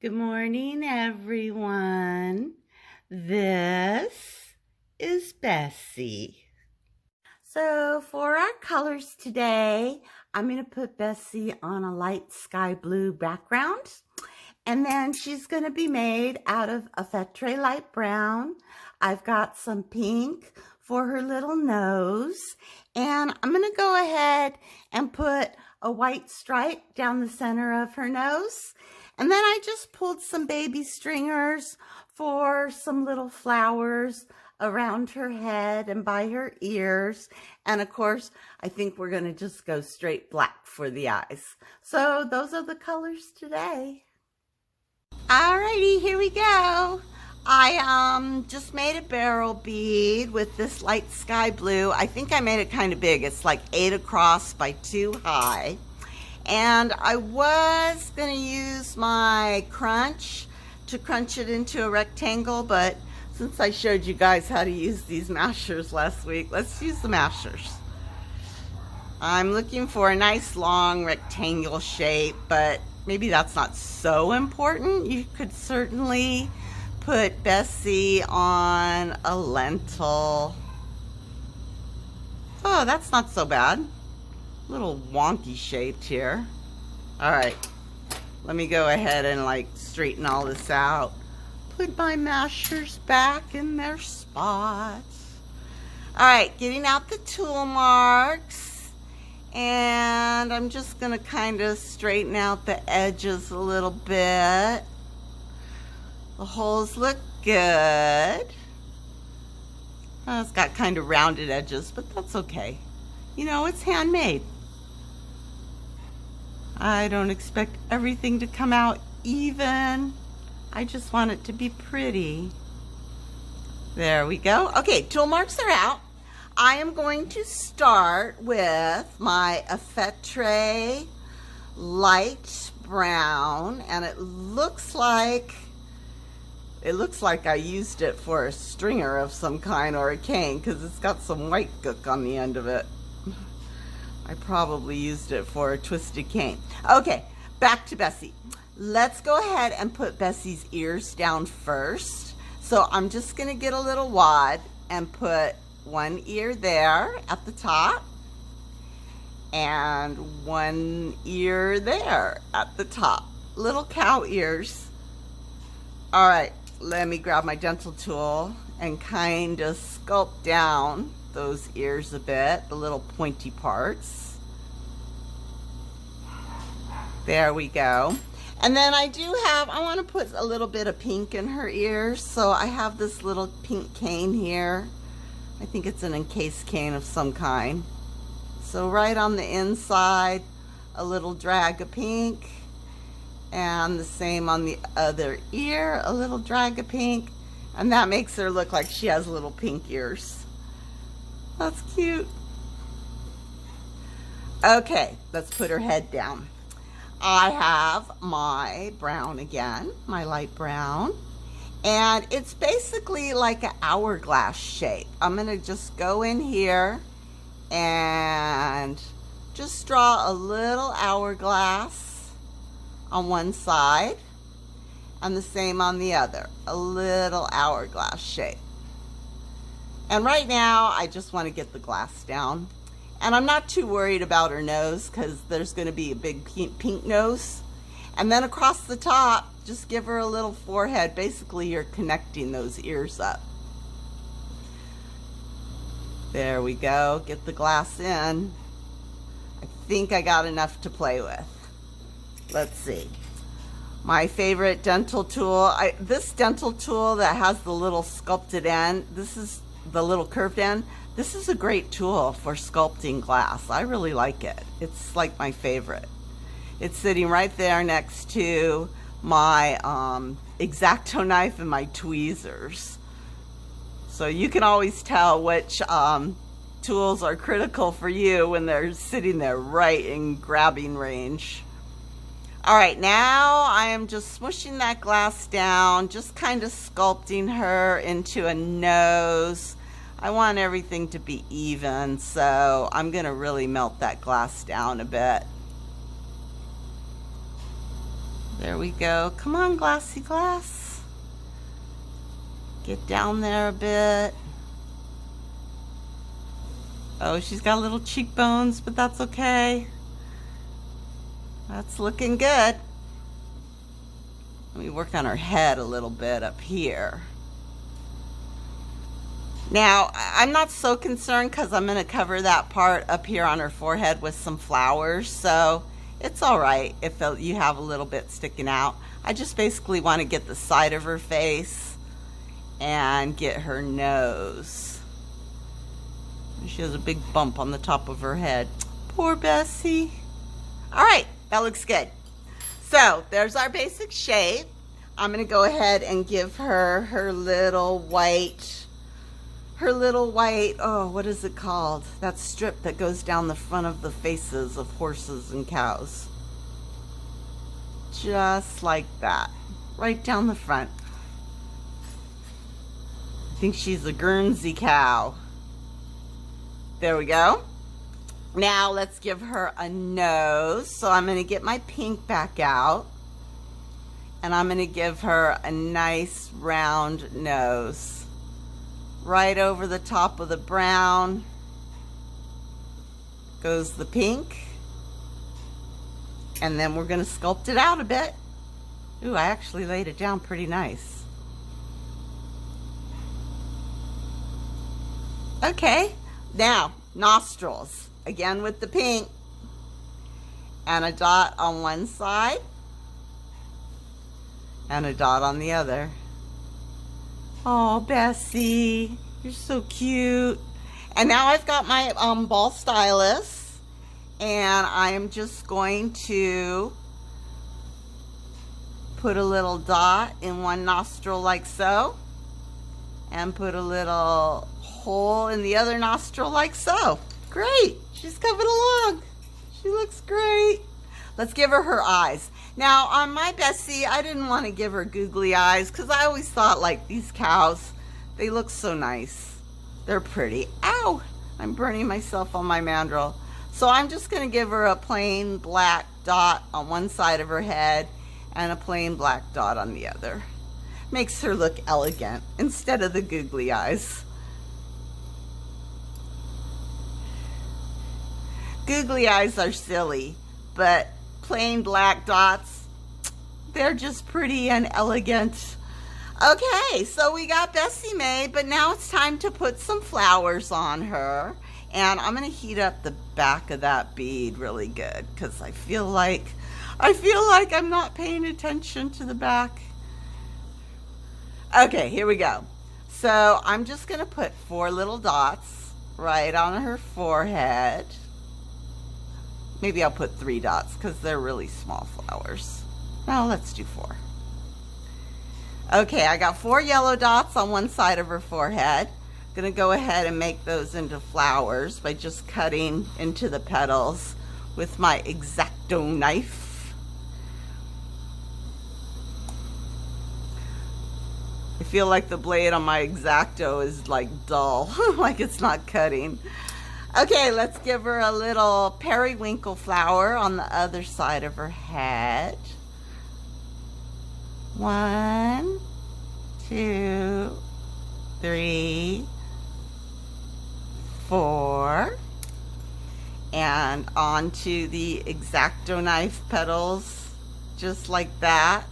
Good morning, everyone. This is Bessie. So for our colors today, I'm going to put Bessie on a light sky blue background. And then she's going to be made out of a feutre light brown. I've got some pink for her little nose. And I'm going to go ahead and put a white stripe down the center of her nose. And then I just pulled some baby stringers for some little flowers around her head and by her ears. And of course, I think we're going to just go straight black for the eyes. So those are the colors today. Alrighty, here we go. I just made a barrel bead with this light sky blue. I think I made it kind of big. It's like 8 across by 2 high. And I was going to use my crunch to crunch it into a rectangle, but since I showed you guys how to use these mashers last week, let's use the mashers. I'm looking for a nice long rectangle shape, but maybe that's not so important. You could certainly put Bessie on a lentil. Oh, that's not so bad. A little wonky shaped here. All right, let me go ahead and like straighten all this out. Put my mashers back in their spots. All right, getting out the tool marks. And I'm just gonna kind of straighten out the edges a little bit. The holes look good. It's got kind of rounded edges, but that's okay. You know, it's handmade. I don't expect everything to come out even. I just want it to be pretty. There we go. Okay, tool marks are out. I am going to start with my feutre light brown, and it looks like I used it for a stringer of some kind or a cane because it's got some white gook on the end of it. I probably used it for a twisted cane. Okay, back to Bessie. Let's go ahead and put Bessie's ears down first. So I'm just gonna get a little wad and put one ear there at the top and one ear there at the top. Little cow ears. All right, let me grab my dental tool and kind of sculpt down those ears a bit, the little pointy parts. There we go. And then I want to put a little bit of pink in her ears. So I have this little pink cane here. I think it's an encased cane of some kind. So right on the inside, a little drag of pink. And the same on the other ear, a little drag of pink. And that makes her look like she has little pink ears. That's cute. Okay, let's put her head down. I have my brown again, my light brown, and it's basically like an hourglass shape. I'm gonna just go in here and just draw a little hourglass on one side and the same on the other, a little hourglass shape. And right now I just want to get the glass down. And I'm not too worried about her nose because there's going to be a big pink nose. And then across the top, just give her a little forehead. Basically, you're connecting those ears up. There we go. Get the glass in. I think I got enough to play with. Let's see. My favorite dental tool. This dental tool that has the little sculpted end, this is the little curved end. This is a great tool for sculpting glass. I really like it. It's like my favorite. It's sitting right there next to my X-Acto knife and my tweezers. So you can always tell which tools are critical for you when they're sitting there right in grabbing range. All right, now I am just smushing that glass down, just kind of sculpting her into a nose. I want everything to be even, so I'm gonna really melt that glass down a bit. There we go. Come on, glassy glass. Get down there a bit. Oh, she's got little cheekbones, but that's okay. That's looking good. Let me work on her head a little bit up here. Now, I'm not so concerned because I'm going to cover that part up here on her forehead with some flowers, so it's all right if you have a little bit sticking out. I just basically want to get the side of her face and get her nose. She has a big bump on the top of her head. Poor Bessie. All right, that looks good. So there's our basic shape. I'm going to go ahead and give her her little white, oh, what is it called? That strip that goes down the front of the faces of horses and cows. Just like that, right down the front. I think she's a Guernsey cow. There we go. Now let's give her a nose. So I'm going to get my pink back out. And I'm going to give her a nice round nose. Right over the top of the brown goes the pink. And then we're going to sculpt it out a bit. Ooh, I actually laid it down pretty nice. Okay, now nostrils. Again with the pink. And a dot on one side. And a dot on the other. Oh, Bessie, you're so cute. And now I've got my ball stylus, and I am just going to put a little dot in one nostril like so, and put a little hole in the other nostril like so. Great, she's coming along. She looks great. Let's give her her eyes. Now, on my Bessie, I didn't want to give her googly eyes because I always thought, like, these cows, they look so nice. They're pretty. Ow! I'm burning myself on my mandrel. So I'm just going to give her a plain black dot on one side of her head and a plain black dot on the other. Makes her look elegant instead of the googly eyes. Googly eyes are silly, but plain black dots, they're just pretty and elegant. Okay, so we got Bessie made, but now it's time to put some flowers on her. And I'm going to heat up the back of that bead really good because I feel like I'm not paying attention to the back. Okay, here we go. So I'm just going to put 4 little dots right on her forehead. Maybe I'll put 3 dots because they're really small flowers. No, let's do 4. Okay, I got 4 yellow dots on one side of her forehead. I'm going to go ahead and make those into flowers by just cutting into the petals with my X-Acto knife. I feel like the blade on my X-Acto is like dull, like it's not cutting. Okay, let's give her a little periwinkle flower on the other side of her head. 1, 2, 3, 4. And onto the X-Acto knife petals, just like that.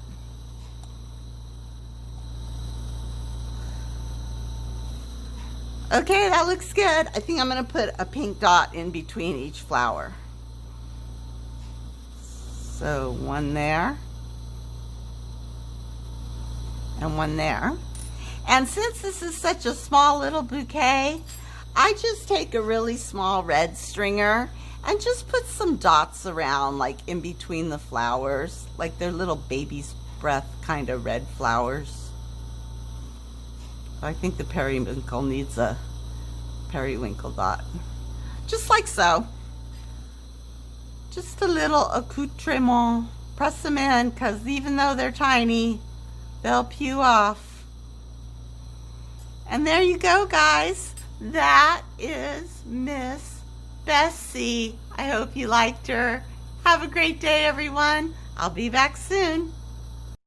Okay, that looks good. I think I'm going to put a pink dot in between each flower. So 1 there. And 1 there. And since this is such a small little bouquet, I just take a really small red stringer and just put some dots around, like in between the flowers, like they're little baby's breath kind of red flowers. I think the periwinkle needs a periwinkle dot. Just like so. Just a little accoutrement. Press them in, because even though they're tiny, they'll peel off. And there you go, guys. That is Miss Bessie. I hope you liked her. Have a great day, everyone. I'll be back soon.